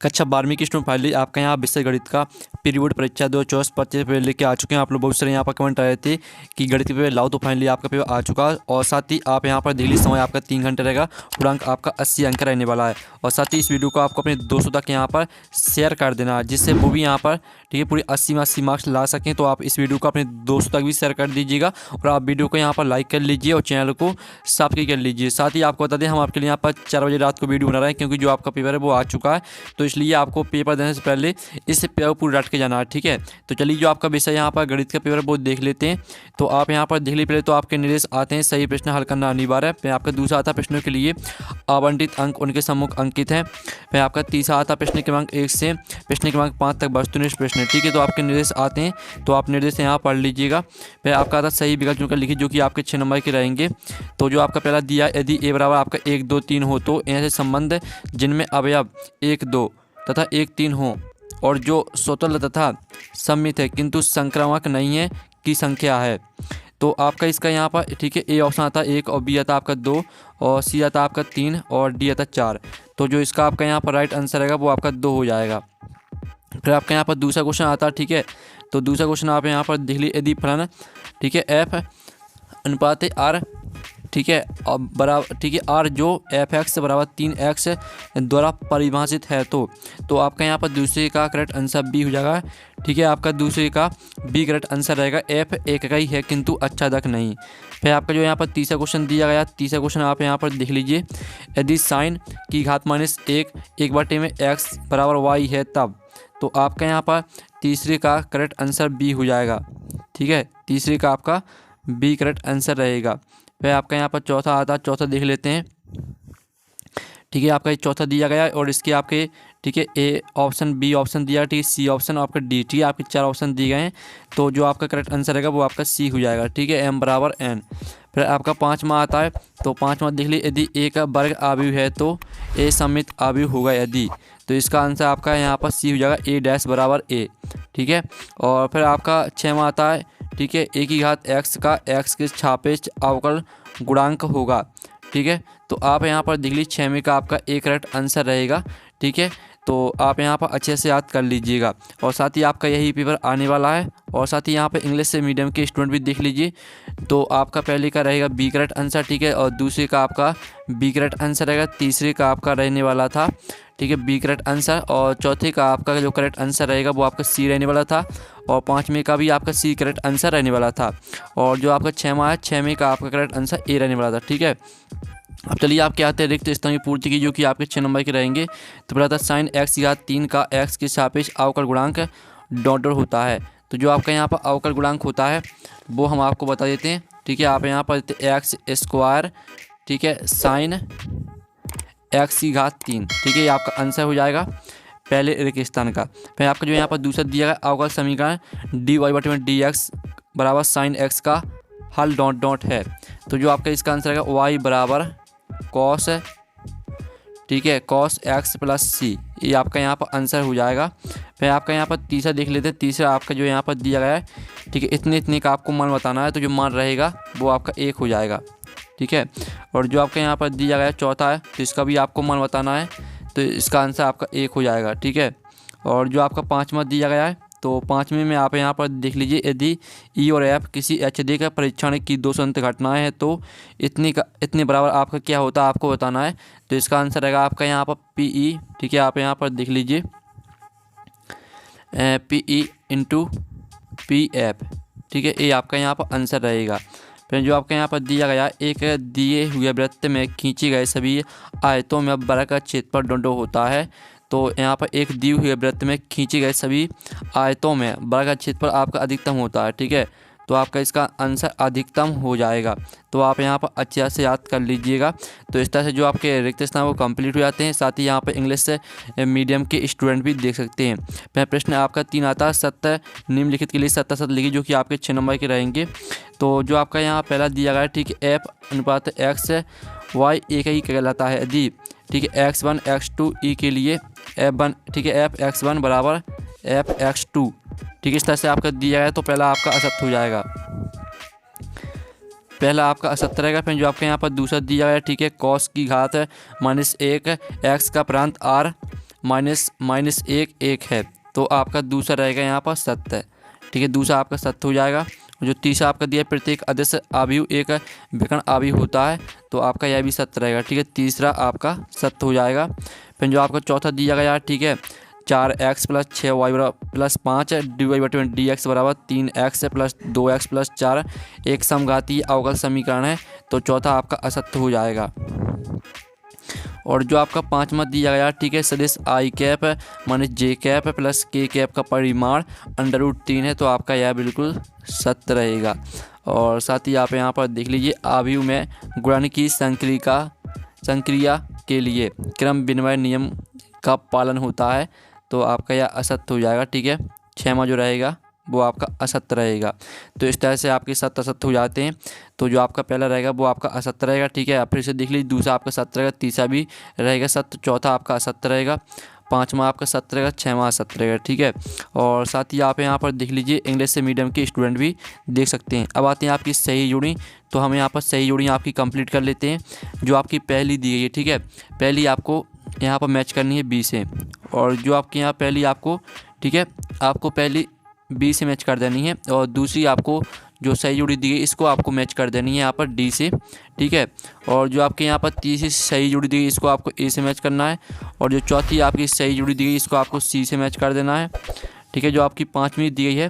कक्षा 12वीं की स्टूडेंट फाइनली आपका यहाँ विषय गणित का पीरियड परीक्षा 2024-25 पेपर लेके आ चुके हैं। आप लोग बहुत सारे यहाँ पर कमेंट आए थे कि गणित के पेपर लाओ, तो फाइनली आपका पेपर आ चुका है। और साथ ही आप यहाँ पर डेली समय आपका 3 घंटे रहेगा, पूरा अंक आपका 80 अंक रहने वाला है। और साथ ही इस वीडियो को आपको अपने दोस्तों तक यहाँ पर शेयर कर देना है, जिससे वो भी यहाँ पर ठीक है पूरी 80 मार्क्स ला सकें। तो आप इस वीडियो को अपने दोस्तों तक भी शेयर कर दीजिएगा और आप वीडियो को यहाँ पर लाइक कर लीजिए और चैनल को सब्सक्राइब कर लीजिए। साथ ही आपको बता दें, हम आपके लिए यहाँ पर 4 बजे रात को वीडियो बना रहे हैं, क्योंकि जो आपका पेपर है वो आ चुका है। तो इसलिए आपको पेपर देने से पहले इस पेपर पूरा रट के जाना है, ठीक है। तो चलिए, जो आपका विषय यहाँ पर गणित का पेपर वो देख लेते हैं। तो आप यहाँ पर देख लीजिए। पहले तो आपके निर्देश आते हैं, सही प्रश्न हल करना अनिवार्य है। फिर आपका दूसरा आता प्रश्नों के लिए आवंटित अंक उनके सम्मुख अंकित हैं। फिर आपका तीसरा आता प्रश्न क्रमांक 1 से प्रश्न क्रमांक 5 तक वस्तुनिष्ठ प्रश्न, ठीक है। तो आपके निर्देश आते हैं, तो आप निर्देश यहाँ पढ़ लीजिएगा। फिर आपका आता सही विकल्प चुनकर लिखिए, जो कि आपके 6 नंबर के रहेंगे। तो जो आपका पहला दिया, यदि ए बराबर आपका 1 2 3 हो, तो ऐसे संबंध जिनमें अवयव 1 2 तथा 1 3 हो और जो स्वतंत्र तथा सम्मित है किंतु संक्रामक नहीं है की संख्या है। तो आपका इसका यहाँ पर ठीक है, ए ऑप्शन आता है 1 और बी आता आपका 2 और सी आता आपका 3 और डी आता 4। तो जो इसका आपका यहाँ पर राइट आंसर रहेगा वो आपका 2 हो जाएगा। फिर आपका यहाँ पर दूसरा क्वेश्चन आता है, ठीक है। तो दूसरा क्वेश्चन आप यहाँ पर देख लीजिए, यदि फलन ठीक है एफ अनुपात आर ठीक है और बराबर ठीक है आर जो एफ एक्स बराबर 3x द्वारा परिभाषित है, तो आपका यहाँ पर दूसरे का करेक्ट आंसर बी हो जाएगा, ठीक है। आपका दूसरे का बी करेक्ट आंसर रहेगा। एफ एक का ही है किंतु अच्छादक नहीं। फिर आपका जो यहाँ पर तीसरा क्वेश्चन दिया गया, तीसरा क्वेश्चन आप यहाँ पर देख लीजिए, यदि साइन की घात -1 1/, में x बराबर y है तब। तो आपका यहाँ पर तीसरे का करेक्ट आंसर बी हो जाएगा, ठीक है। तीसरे का आपका बी करेक्ट आंसर रहेगा। फिर आपका यहाँ पर चौथा आता है, चौथा देख लेते हैं, ठीक है। आपका ये चौथा दिया गया है और इसके आपके ठीक है ए ऑप्शन, बी ऑप्शन दिया, ठीक है, सी ऑप्शन और आपका डी, ठीक है। आपके 4 ऑप्शन दिए गए हैं। तो जो आपका करेक्ट आंसर रहेगा वो आपका सी हो जाएगा, ठीक है। m बराबर n। फिर आपका 5वां आता है, तो 5वां देख लीजिए, यदि ए का वर्ग आव्यूह है तो ए समित आव्यूह होगा यदि। तो इसका आंसर आपका यहाँ पर सी हो जाएगा, ए डैश बराबर ए, ठीक है। और फिर आपका 6वां आता है, ठीक है, ए की घात x का x के सापेक्ष अवकल गुणांक होगा, ठीक है। तो आप यहाँ पर देख लीजिए 6वें का आपका ए करेक्ट आंसर रहेगा, ठीक है। तो आप यहाँ पर अच्छे से याद कर लीजिएगा। और साथ ही आपका यही पेपर आने वाला है। और साथ ही यहाँ पर इंग्लिश से मीडियम के स्टूडेंट भी देख लीजिए, तो आपका पहले का रहेगा बी करेक्ट आंसर, ठीक है। और दूसरे का आपका बी करेक्ट आंसर रहेगा। तीसरे का आपका रहने वाला था, ठीक है, बी करेक्ट आंसर। और चौथे का आपका जो करेक्ट आंसर रहेगा वो आपका सी रहने वाला था। और 5वें का भी आपका सी करेक्ट आंसर रहने वाला था। और जो आपका 6वां है, 6वें का आपका करेक्ट आंसर ए रहने वाला था, ठीक है। अब चलिए आप क्या आते हैं रिक्त स्थान की पूर्ति की, जो कि आपके 6 नंबर के रहेंगे। तो पहला था साइन x की घात 3 का x के सापेक्ष अवकल गुणांक डॉट होता है। तो जो आपका यहाँ पर अवकल गुणांक होता है वो हम आपको बता देते हैं, ठीक है। आप यहाँ पर देते एक्स स्क्वायर, ठीक है, साइन x की घात 3, ठीक है। ये आपका आंसर हो जाएगा पहले रिक्त स्थान का। फिर आपका जो यहाँ पर दूसरा दिया गया अवकल समीकरण dy/dx बराबर साइन x का हल डॉट है। तो जो आपका इसका आंसर रहेगा y बराबर कॉस, ठीक है, कॉस x प्लस सी, ये आपका यहाँ पर आंसर हो जाएगा। फिर आपका यहाँ पर तीसरा देख लेते हैं। तीसरा आपका जो यहाँ पर दिया गया है, ठीक है, इतने का आपको मान बताना है। तो जो मान रहेगा वो आपका 1 हो जाएगा, ठीक है। और जो आपका यहाँ पर दिया गया है चौथा है, तो इसका भी आपको मान बताना है। तो इसका आंसर आपका 1 हो जाएगा, ठीक है। और जो आपका 5वां दिया गया है, तो 5वें में आप यहाँ पर देख लीजिए, यदि ई और एफ किसी HD का परीक्षण की 2 स्वतंत्र घटनाएं हैं तो इतने बराबर आपका क्या होता है आपको बताना है। तो इसका आंसर रहेगा आपका यहाँ पर PE, ठीक है। आप यहाँ पर देख लीजिए PE × PF, ठीक है, ये आपका यहाँ पर आंसर रहेगा। फिर जो आपका यहाँ पर दिया गया, एक दिए हुए वृत्त में खींचे गए सभी आयतों में वर्ग का क्षेत्रफल डोंडो होता है। तो यहाँ पर एक दिए हुए वृत्त में खींचे गए सभी आयतों में वर्ग का क्षेत्रफल आपका अधिकतम होता है, ठीक है। तो आपका इसका आंसर अधिकतम हो जाएगा। तो आप यहाँ पर अच्छे से याद कर लीजिएगा। तो इस तरह से जो आपके रिक्त स्थान वो कंप्लीट हो जाते हैं। साथ ही यहाँ पर इंग्लिश से मीडियम के स्टूडेंट भी देख सकते हैं। पहला प्रश्न आपका 3 आता है, सत्य निम्नलिखित के लिए सत्य सत्य लिखिए, जो कि आपके 6 नंबर के रहेंगे। तो जो आपका यहाँ पहला दिया गया है, ठीक है, एफ अनुपात x y एक ही कहलाता है यदि, ठीक है, x1 x2 e के लिए f1, ठीक है, f x1 बराबर f x2, ठीक है, इस तरह से आपका दिया है। तो पहला आपका असत्य हो जाएगा, पहला आपका असत्य रहेगा। फिर जो आपके यहाँ पर दूसरा दिया गया है, ठीक है, कॉस की घात -1 x का प्रांत r माइनस एक एक है, तो आपका दूसरा रहेगा यहाँ पर सत्य। ठीक है, दूसरा आपका सत्य हो जाएगा। जो तीसरा आपका दिया प्रत्येक अदृश्य अवयव एक विकर्ण अवयव होता है, तो आपका यह भी सत्य रहेगा। ठीक है, तीसरा आपका सत्य हो जाएगा। फिर जो आपका चौथा दिया गया, ठीक है, 4x + 6y + 5 dy/dx बराबर 3x + 2x + 4 एक समघातीय अवकल समीकरण है, तो चौथा आपका असत्य हो जाएगा। और जो आपका पांचवा दिया गया, ठीक है, सदिश i cap minus j cap plus k cap का परिमाण √3 है, तो आपका यह बिल्कुल सत्य रहेगा। और साथ ही आप यहाँ पर देख लीजिए, अवयव में गुणन की संक्रिया के लिए क्रम विनिमय नियम का पालन होता है, तो आपका यह असत्य हो जाएगा। ठीक है, छठवां जो रहेगा वो आपका असत्य रहेगा। तो इस तरह से आपके सत्य असत्य हो जाते हैं। तो जो आपका पहला रहेगा वो आपका असत्य रहेगा। ठीक है, आप फिर से देख लीजिए, दूसरा आपका सत्य रहेगा, तीसरा भी रहेगा सत्य, चौथा आपका असत्य रहेगा, पांचवा आपका सत्य रहेगा, छठवां असत्य रहेगा। ठीक है, और साथ ही आप यहाँ पर देख लीजिए, इंग्लिश से मीडियम के स्टूडेंट भी देख सकते हैं। अब आते हैं आपकी सही जोड़ी, तो हम यहाँ पर सही जोड़ी आपकी कंप्लीट कर लेते हैं। जो आपकी पहली दी गई है, ठीक है, पहली आपको यहाँ पर मैच करनी है बी से, और जो आपके यहाँ पहली आपको, ठीक है, आपको पहली बी से मैच कर देनी है, और दूसरी आपको जो सही जोड़ी दी गई इसको आपको मैच कर देनी है यहाँ पर डी से। ठीक है, और जो आपके यहाँ पर तीसरी सही जोड़ी दी गई इसको आपको ए से मैच करना है, और जो चौथी आपकी सही जोड़ी दी गई इसको आपको सी से मैच कर देना है। ठीक है, जो आपकी पाँचवीं दी गई है,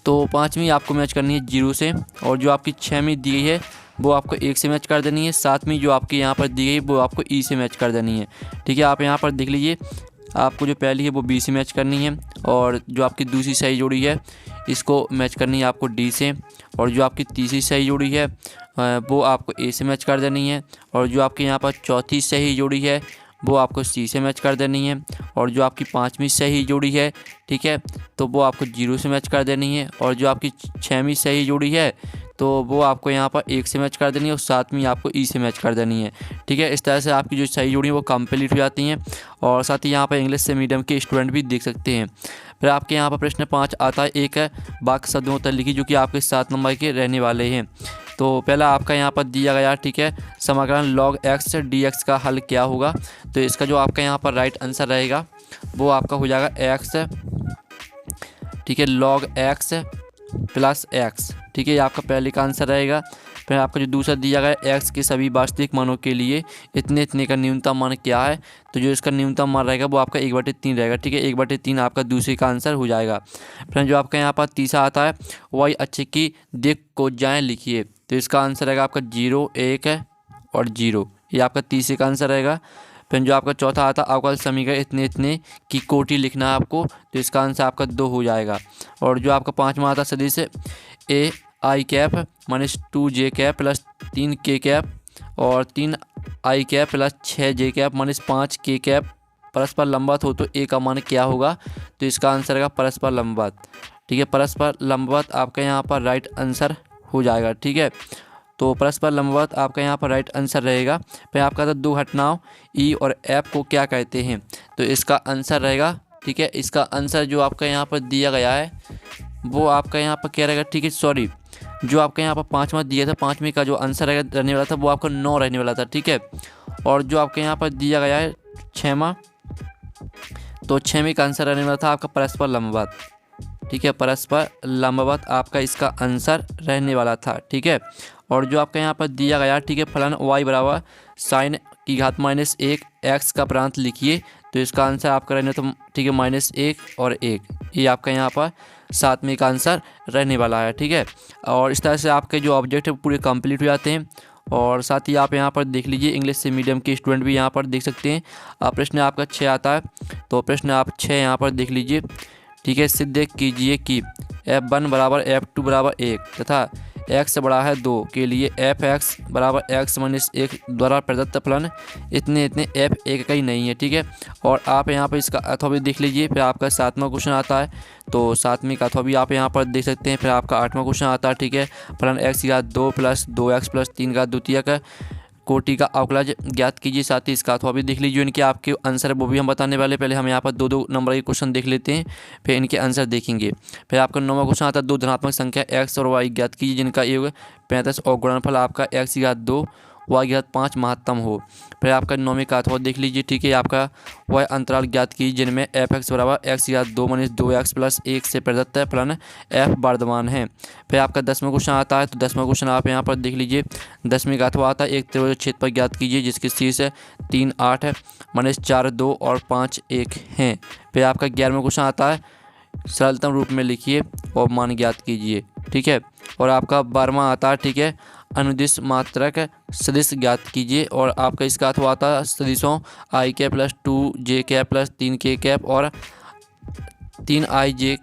तो पाँचवीं आपको मैच करनी है 0 से, और जो आपकी छठवीं दी गई है वो आपको 1 से मैच कर देनी है। सातवीं जो आपकी यहाँ पर दी गई वो आपको ई से मैच कर देनी है। ठीक है, आप यहाँ पर देख लीजिए, आपको जो पहली है वो बी से मैच करनी है, और जो आपकी दूसरी सही जोड़ी है इसको मैच करनी है आपको डी से, और जो आपकी तीसरी सही जोड़ी है वो आपको ए से मैच कर देनी है, और जो आपके यहाँ पर चौथी सही जोड़ी है वो आपको सी से मैच कर देनी है, और जो आपकी पाँचवीं सही जोड़ी है, ठीक है, तो वो आपको 0 से मैच कर देनी है, और जो आपकी छठवीं सही जोड़ी है तो वो आपको यहाँ पर 1 से मैच कर देनी है, और सातवीं आपको ई से मैच कर देनी है। ठीक है, इस तरह से आपकी जो सही जोड़ी है वो कंप्लीट हो जाती हैं, और साथ ही यहाँ पर इंग्लिश से मीडियम के स्टूडेंट भी देख सकते हैं। फिर आपके यहाँ पर प्रश्न 5 आता है, एक है वाक्य शब्दों उत्तर लिखिए, जो कि आपके 7 नंबर के रहने वाले हैं। तो पहला आपका यहाँ पर दिया गया, ठीक है, समाकलन log x dx का हल क्या होगा, तो इसका जो आपका यहाँ पर राइट आंसर रहेगा वो आपका हो जाएगा x, ठीक है, log x + x। ठीक है, ये आपका पहले का आंसर रहेगा। फिर आपका जो दूसरा दिया गया, x के सभी वास्तविक मानों के लिए इतने इतने का न्यूनतम मान क्या है, तो जो इसका न्यूनतम मान रहेगा वो आपका 1/3 रहेगा। ठीक है, 1/3 आपका दूसरे का आंसर हो जाएगा। फिर जो आपका यहाँ पर तीसरा आता है, y अच्छे की दिक् को जाएँ लिखिए, तो इसका आंसर रहेगा आपका 0, 1 और 0, ये आपका तीसरे का आंसर रहेगा। फिर जो आपका चौथा आता है, अवकल समीकरण इतने इतने की कोटि लिखना है आपको, तो इसका आंसर आपका 2 हो जाएगा। और जो आपका पाँचवा आता है, सदिश a i cap minus 2j cap plus 3k cap और 3i cap plus 6j cap minus 5k cap परस्पर लंबवत हो, तो ए का मान क्या होगा, तो इसका आंसर रहेगा परस्पर लंबवत। ठीक है, परस्पर लंबवत आपका यहाँ पर राइट आंसर हो जाएगा। ठीक है, तो परस्पर लंबवत आपका यहाँ पर राइट आंसर रहेगा। फिर आपका था दो घटनाओं ई और एफ को क्या कहते हैं, तो इसका आंसर रहेगा, ठीक है, इसका आंसर जो आपका यहाँ पर दिया गया है वो आपका यहाँ पर क्या रहेगा। ठीक है, सॉरी, जो आपका यहाँ पर पाँचवा दिया था, पाँचवीं का जो आंसर रहेगा रहने वाला था वो आपका 9 रहने वाला था। ठीक है, और जो आपके यहाँ पर दिया गया है छठवां, तो छठवीं का आंसर रहने वाला था आपका परस्पर लंबवत। ठीक है, परस्पर लंबवत आपका इसका आंसर रहने वाला था। ठीक है, और जो आपका यहाँ पर दिया गया, ठीक है, फलन y बराबर sin की घात -1 x का प्रांत लिखिए, तो इसका आंसर आपका रहने तो, ठीक है, -1 और 1, ये आपका यहाँ पर सातवें का आंसर रहने वाला है। ठीक है, और इस तरह से आपके जो ऑब्जेक्ट है पूरे कंप्लीट हो जाते हैं। और साथ ही आप यहाँ पर देख लीजिए, इंग्लिश से मीडियम के स्टूडेंट भी यहाँ पर देख सकते हैं। प्रश्न आपका 6 आता है, तो प्रश्न आप 6 यहाँ पर देख लीजिए। ठीक है, सिद्ध कीजिए कि f1 बराबर f2 बराबर 1 तथा x बड़ा है 2 के लिए f(x) बराबर x - 1 द्वारा प्रदत्त फलन इतने इतने f1 का ही नहीं है। ठीक है, और आप यहाँ पर इसका अथवा भी देख लीजिए। फिर आपका 7वां क्वेश्चन आता है, तो 7वें का अथवा भी आप यहाँ पर देख सकते हैं। फिर आपका 8वां क्वेश्चन आता है, ठीक है, फलन x की घात 2 + 2x + 3 का द्वितीयक कोटि का अवकलज ज्ञात कीजिए। साथ ही इसका अथवा भी देख लीजिए, इनके आपके आंसर वो भी हम बताने वाले। पहले हम यहाँ पर 2-2 नंबर के क्वेश्चन देख लेते हैं, फिर इनके आंसर देखेंगे। फिर आपका 9वां क्वेश्चन आता है, 2 धनात्मक संख्या x और y ज्ञात कीजिए जिनका योग 35 और गुणनफल आपका x की घात 2 y की घात 5 महत्तम हो। फिर आपका नौवीं का अथवा देख लीजिए, ठीक है। आपका वह अंतराल ज्ञात कीजिए जिनमें f(x) बराबर x की घात 2-2x प्लस 1 से प्रदत्त है फलन f वर्धमान है। फिर आपका 10वां क्वेश्चन आता है, तो 10वां क्वेश्चन आप यहाँ पर देख लीजिए। 10वीं का अथवा आता है, एक त्रिभुज क्षेत्र पर ज्ञात कीजिए जिसकी शीर्ष 3 8 है, -4 2 और 5 1 हैं। फिर आपका 11वां क्वेश्चन आता है, सरलतम रूप में लिखिए और मान ज्ञात कीजिए, ठीक है। और आपका 12वां आता है, ठीक है, अनुदिश मात्रक सदिश ज्ञात कीजिए। और आपका इसका अथवा आता है सदिशों i cap plus 2j cap plus 3k cap और 3i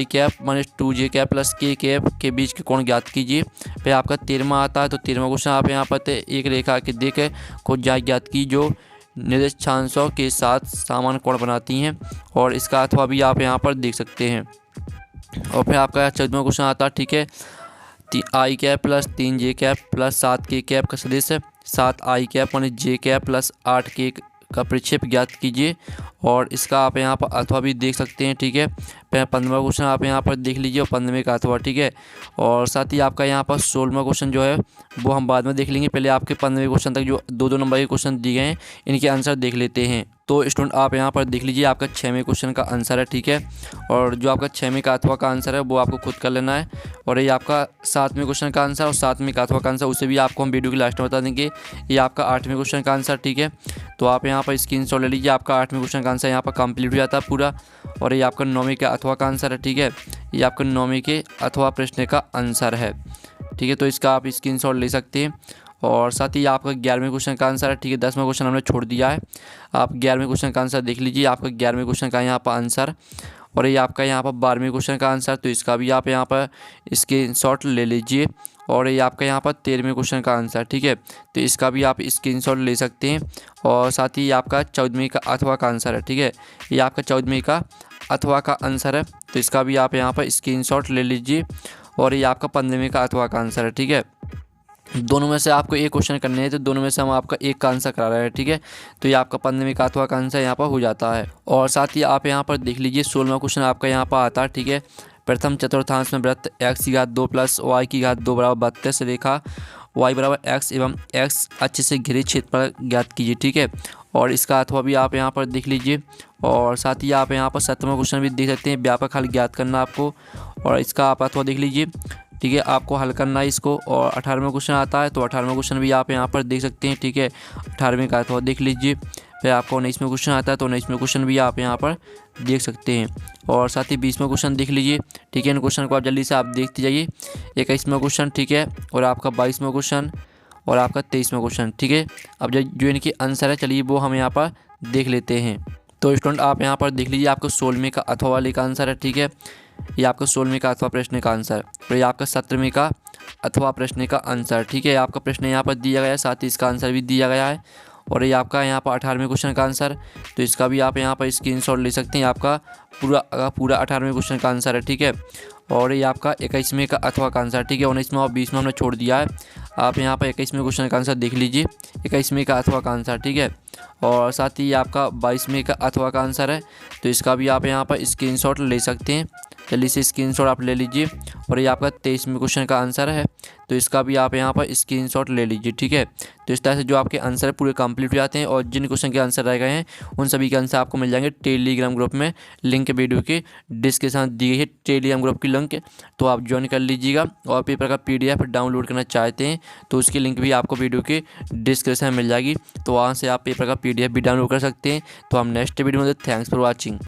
cap minus 2j cap plus k cap के बीच के कोण ज्ञात कीजिए। फिर आपका 13वां आता है, तो 13वां क्वेश्चन आप यहाँ पर एक रेखा के देख को ज्ञात की जो निर्देशांशों के साथ समान कोण बनाती हैं, और इसका अथवा भी आप यहाँ पर देख सकते हैं। और फिर आपका 14वां क्वेश्चन आता है, ठीक है, i cap plus 3j cap plus 7k cap का सदिश 7i cap minus j cap plus 8k का प्रक्षेप ज्ञात कीजिए। और इसका आप यहाँ पर अथवा भी देख सकते हैं, ठीक है। फिर 15वां क्वेश्चन आप यहाँ पर देख लीजिए और 15वें का अथवा, ठीक है। और साथ ही आपका यहाँ पर 16वां क्वेश्चन जो है वो हम बाद में देख लेंगे। पहले आपके 15वें क्वेश्चन तक जो 2-2 नंबर के क्वेश्चन दिए गए हैं इनके आंसर देख लेते हैं। तो स्टूडेंट आप यहाँ पर देख लीजिए, आपका 6वें क्वेश्चन का आंसर है, ठीक है। और जो आपका 6वें का अथवा का आंसर है वो आपको खुद कर लेना है। और ये आपका 7वें क्वेश्चन का आंसर और 7वें का अथवा का आंसर उसे भी आपको हम वीडियो के लास्ट में बता देंगे। ये आपका 8वें क्वेश्चन का आंसर, ठीक है। तो आप यहाँ पर स्क्रीनशॉट ले लीजिए, आपका 8वें क्वेश्चन का आंसर यहाँ पर कंप्लीट हो जाता है पूरा। और ये आपका 9वीं का अथवा का आंसर है, ठीक है। ये आपका 9वीं के अथवा प्रश्न का आंसर है, ठीक है। तो इसका आप स्क्रीनशॉट ले सकते हैं। और साथ ही आपका 11वें क्वेश्चन का आंसर है, ठीक है। 10वां क्वेश्चन हमने छोड़ दिया है, आप 11वें क्वेश्चन का आंसर देख लीजिए, आपका 11वें क्वेश्चन का यहाँ पर आंसर। और ये आपका यहाँ पर 12वें क्वेश्चन का आंसर, तो इसका भी आप यहाँ पर स्क्रीनशॉट ले लीजिए। और ये आपका यहाँ पर 13वें क्वेश्चन का आंसर, ठीक है। तो इसका भी आप स्क्रीनशॉट ले सकते हैं। और साथ ही आपका 14वीं का अथवा का आंसर है, ठीक है। ये आपका 14वीं का अथवा का आंसर है, तो इसका भी आप यहाँ पर स्क्रीनशॉट ले लीजिए। और ये आपका 15वें का अथवा का आंसर है, ठीक है। दोनों में से आपको एक क्वेश्चन करने हैं, तो दोनों में से हम आपका एक का आंसर करा रहे हैं, ठीक है। तो ये आपका 15वें का अथवा का आंसर यहाँ पर हो जाता है। और साथ ही आप यहाँ पर देख लीजिए 16वां क्वेश्चन आपका यहाँ पर आता है, ठीक है। प्रथम चतुर्थांश में वृत्त x की घात 2 प्लस y की घात 2 बराबर 32 रेखा y बराबर x एवं x अक्ष से घिरे क्षेत्र पर ज्ञात कीजिए, ठीक है। और इसका अथवा भी आप यहाँ पर देख लीजिए। और साथ ही आप यहाँ पर 7वां क्वेश्चन भी देख सकते हैं, व्यापक हल ज्ञात करना आपको, और इसका आप अथवा देख लीजिए, ठीक है। आपको हल करना है इसको। और 18वां क्वेश्चन आता है, तो 18वां क्वेश्चन भी आप यहाँ पर देख सकते हैं, ठीक है। 18वें का अथवा देख लीजिए। फिर आपको 19वां क्वेश्चन आता है, तो 19वां क्वेश्चन भी आप यहाँ पर देख सकते हैं। और साथ ही 20वां क्वेश्चन देख लीजिए, ठीक है। इन क्वेश्चन को आप जल्दी से आप देखते जाइए। 21वां क्वेश्चन, ठीक है। और आपका 22वां क्वेश्चन और आपका 23वां क्वेश्चन, ठीक है। अब जो इनके आंसर है, चलिए वो हम यहाँ पर देख लेते हैं। तो स्टूडेंट आप यहाँ पर देख लीजिए, आपको 16वें का अथवा वाले का आंसर है, ठीक है। ये आपका 16वें का अथवा प्रश्न का आंसर, और ये आपका 17वें का अथवा प्रश्न का आंसर, ठीक है। आपका प्रश्न यहाँ पर दिया गया है, साथ ही इसका आंसर भी दिया गया है। और ये आपका यहाँ पर 18वें क्वेश्चन का आंसर, तो इसका भी आप यहाँ पर स्क्रीनशॉट ले सकते हैं। आपका पूरा 18वें क्वेश्चन का आंसर है, ठीक है। और ये आपका 21वें का अथवा का आंसर, ठीक है। 19वां और 20वां हमने छोड़ दिया है। आप यहाँ पर 21वें क्वेश्चन का आंसर देख लीजिए, 21वें का अथवा का आंसर, ठीक है। और साथ ही आपका 22वें का अथवा का आंसर है, तो इसका भी आप यहाँ पर स्क्रीनशॉट ले सकते हैं। जल्दी से स्क्रीनशॉट आप ले लीजिए। और ये आपका 23वें क्वेश्चन का आंसर है, तो इसका भी आप यहाँ पर स्क्रीनशॉट ले लीजिए, ठीक है। तो इस तरह से जो आपके आंसर पूरे कंप्लीट हो जाते हैं, और जिन क्वेश्चन के आंसर रह गए हैं उन सभी के आंसर आपको मिल जाएंगे टेलीग्राम ग्रुप में। लिंक वीडियो के डिस्क्रिप्शन दी गई है, टेलीग्राम ग्रुप की लिंक, तो आप ज्वाइन कर लीजिएगा। और पेपर का PDF डाउनलोड करना चाहते हैं तो उसकी लिंक भी आपको वीडियो के डिस्क्रिप्शन में मिल जाएगी, तो वहाँ से आप पेपर का PDF भी डाउनलोड कर सकते हैं। तो हम नेक्स्ट वीडियो में, थैंक्स फॉर वॉचिंग।